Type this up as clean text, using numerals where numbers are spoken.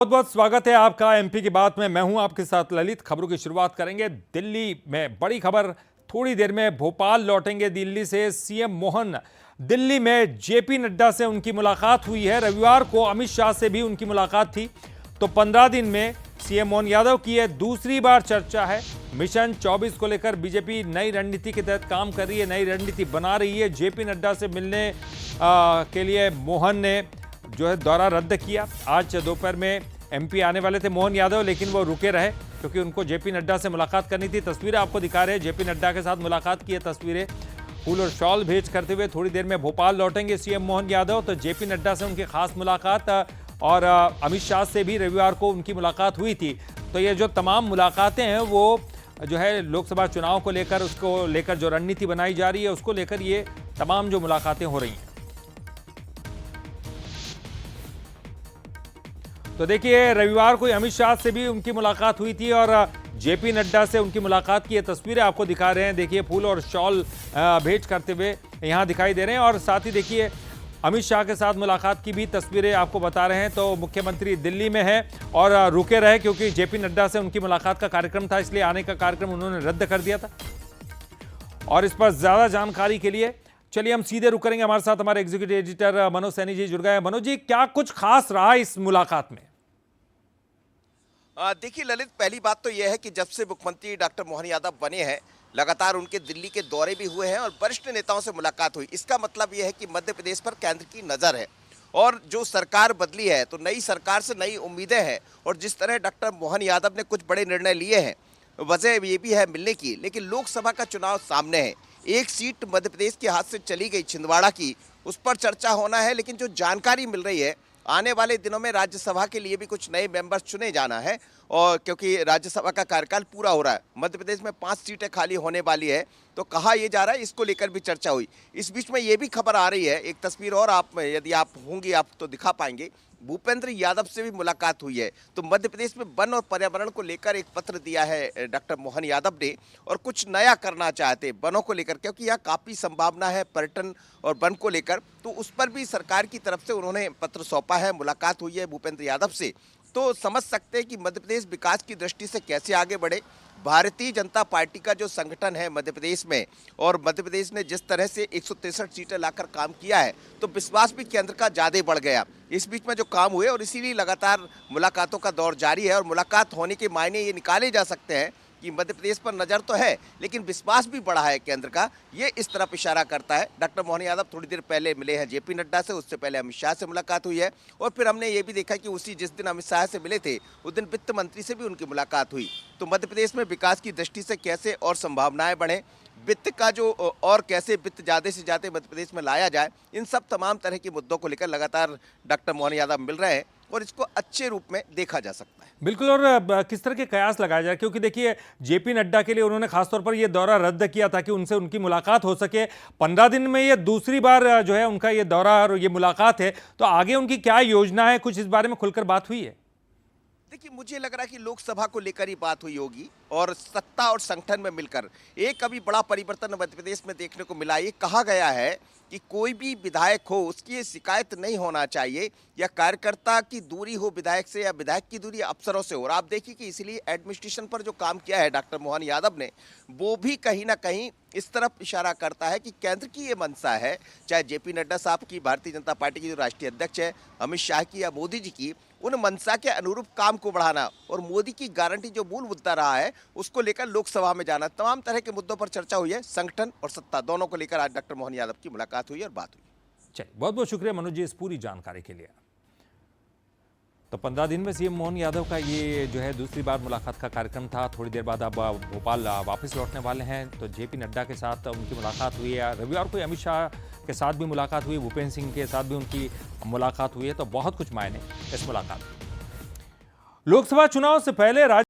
बहुत बहुत स्वागत है आपका एमपी की बात में। मैं हूं आपके साथ ललित। खबरों की शुरुआत करेंगे दिल्ली में बड़ी खबर। थोड़ी देर में भोपाल लौटेंगे दिल्ली से सीएम मोहन। दिल्ली में जेपी नड्डा से उनकी मुलाकात हुई है। रविवार को अमित शाह से भी उनकी मुलाकात थी। तो 15 दिन में सीएम मोहन यादव की यह दूसरी बार चर्चा है। मिशन 24 को लेकर बीजेपी नई रणनीति के तहत काम कर रही है, नई रणनीति बना रही है। जेपी नड्डा से मिलने के लिए मोहन ने जो है दौरा रद्द किया। आज दोपहर में एमपी आने वाले थे मोहन यादव, लेकिन वो रुके रहे क्योंकि उनको जेपी नड्डा से मुलाकात करनी थी। तस्वीरें आपको दिखा रहे हैं, जेपी नड्डा के साथ मुलाकात की है तस्वीरें। फूल और शॉल भेज करते हुए थोड़ी देर में भोपाल लौटेंगे सीएम मोहन यादव। तो जेपी नड्डा से उनकी खास मुलाकात और अमित शाह से भी रविवार को उनकी मुलाकात हुई थी। तो ये जो तमाम मुलाकातें हैं वो जो है लोकसभा चुनाव को लेकर, उसको लेकर जो रणनीति बनाई जा रही है उसको लेकर ये तमाम जो मुलाकातें हो रही हैं। तो देखिए, रविवार को अमित शाह से भी उनकी मुलाकात हुई थी और जेपी नड्डा से उनकी मुलाकात की ये तस्वीरें आपको दिखा रहे हैं। देखिए, फूल और शॉल भेंट करते हुए यहां दिखाई दे रहे हैं। और साथ ही देखिए, अमित शाह के साथ मुलाकात की भी तस्वीरें आपको बता रहे हैं। तो मुख्यमंत्री दिल्ली में है और रुके रहे क्योंकि जेपी नड्डा से उनकी मुलाकात का कार्यक्रम था, इसलिए आने का कार्यक्रम उन्होंने रद्द कर दिया था। और इस पर ज्यादा जानकारी के लिए चलिए हम सीधे रुक करेंगे। हमारे साथ हमारे एग्जीक्यूटिव एडिटर मनोज सैनी जी जुड़ गए हैं। मनोज जी, क्या कुछ खास रहा इस मुलाकात में? देखिए ललित, पहली बात तो यह है कि जब से मुख्यमंत्री डॉक्टर मोहन यादव बने हैं, लगातार उनके दिल्ली के दौरे भी हुए हैं और वरिष्ठ नेताओं से मुलाकात हुई। इसका मतलब यह है कि मध्य प्रदेश पर केंद्र की नज़र है और जो सरकार बदली है तो नई सरकार से नई उम्मीदें हैं। और जिस तरह डॉक्टर मोहन यादव ने कुछ बड़े निर्णय लिए हैं, वजह ये भी है मिलने की, लेकिन लोकसभा का चुनाव सामने है। एक सीट मध्य प्रदेश के हाथ से चली गई छिंदवाड़ा की, उस पर चर्चा होना है। लेकिन जो जानकारी मिल रही है, आने वाले दिनों में राज्यसभा के लिए भी कुछ नए मेंबर्स चुने जाना है। और क्योंकि राज्यसभा का कार्यकाल पूरा हो रहा है, मध्य प्रदेश में 5 सीटें खाली होने वाली है, तो कहा यह जा रहा है, इसको लेकर भी चर्चा हुई। इस बीच में ये भी खबर आ रही है, एक तस्वीर और आप यदि आप होंगी आप तो दिखा पाएंगे, भूपेंद्र यादव से भी मुलाकात हुई है। तो मध्य प्रदेश में वन और पर्यावरण को लेकर एक पत्र दिया है डॉक्टर मोहन यादव ने और कुछ नया करना चाहते वनों को लेकर, क्योंकि यहाँ काफ़ी संभावना है पर्यटन और वन को लेकर। तो उस पर भी सरकार की तरफ से उन्होंने पत्र सौंपा है, मुलाकात हुई है भूपेंद्र यादव से। तो समझ सकते हैं कि मध्य प्रदेश विकास की दृष्टि से कैसे आगे बढ़े। भारतीय जनता पार्टी का जो संगठन है मध्य प्रदेश में, और मध्य प्रदेश ने जिस तरह से 163 सीटें लाकर काम किया है, तो विश्वास भी केंद्र का ज़्यादा बढ़ गया इस बीच में जो काम हुए। और इसीलिए लगातार मुलाकातों का दौर जारी है और मुलाकात होने के मायने ये निकाले जा सकते हैं कि मध्य प्रदेश पर नज़र तो है लेकिन विश्वास भी बढ़ा है केंद्र का, ये इस तरफ इशारा करता है। डॉक्टर मोहन यादव थोड़ी देर पहले मिले हैं जेपी नड्डा से, उससे पहले अमित शाह से मुलाकात हुई है। और फिर हमने ये भी देखा कि उसी जिस दिन अमित शाह से मिले थे उस दिन वित्त मंत्री से भी उनकी मुलाकात हुई। तो मध्य प्रदेश में विकास की दृष्टि से कैसे और संभावनाएं बढ़े, वित्त का जो और कैसे वित्त ज़्यादा से ज़्यादा मध्य प्रदेश में लाया जाए, इन सब तमाम तरह के मुद्दों को लेकर लगातार डॉक्टर मोहन यादव मिल रहे हैं और इसको अच्छे रूप में देखा जा सकता है। बिल्कुल। और किस तरह के कयास लगाए जाए, क्योंकि देखिए जेपी नड्डा के लिए उन्होंने खासतौर पर यह दौरा रद्द किया था कि उनसे उनकी मुलाकात हो सके। 15 दिन में ये दूसरी बार जो है उनका ये दौरा और ये मुलाकात है, तो आगे उनकी क्या योजना है, कुछ इस बारे में खुलकर बात हुई है? देखिए, मुझे लग रहा है कि लोकसभा को लेकर ही बात हुई होगी और सत्ता और संगठन में मिलकर एक अभी बड़ा परिवर्तन मध्य प्रदेश में देखने को मिला। ये कहा गया है कि कोई भी विधायक हो उसकी ये शिकायत नहीं होना चाहिए, या कार्यकर्ता की दूरी हो विधायक से या विधायक की दूरी अफसरों से हो। और आप देखिए कि इसीलिए एडमिनिस्ट्रेशन पर जो काम किया है डॉक्टर मोहन यादव ने, वो भी कहीं ना कहीं इस तरफ इशारा करता है कि केंद्र की ये मंशा है, चाहे जेपी नड्डा साहब की, भारतीय जनता पार्टी की जो राष्ट्रीय अध्यक्ष है, अमित शाह की या मोदी जी की, उन मंशा के अनुरूप काम को बढ़ाना और मोदी की गारंटी जो मूल मुद्दा रहा है उसको लेकर लोकसभा में जाना। तमाम तरह के मुद्दों पर चर्चा हुई है, संगठन और सत्ता दोनों को लेकर आज डॉक्टर मोहन यादव की मुलाकात हुई और बात हुई। चलिए, बहुत बहुत शुक्रिया मनोज जी इस पूरी जानकारी के लिए। तो 15 दिन में सीएम मोहन यादव का ये जो है दूसरी बार मुलाकात का कार्यक्रम था। थोड़ी देर बाद अब भोपाल वापस लौटने वाले हैं। तो जेपी नड्डा के साथ उनकी मुलाकात हुई है। रविवार को अमित शाह के साथ भी मुलाकात हुई, भूपेंद्र सिंह के साथ भी उनकी मुलाकात हुई है। तो बहुत कुछ मायने इस मुलाकात। लोकसभा चुनाव से पहले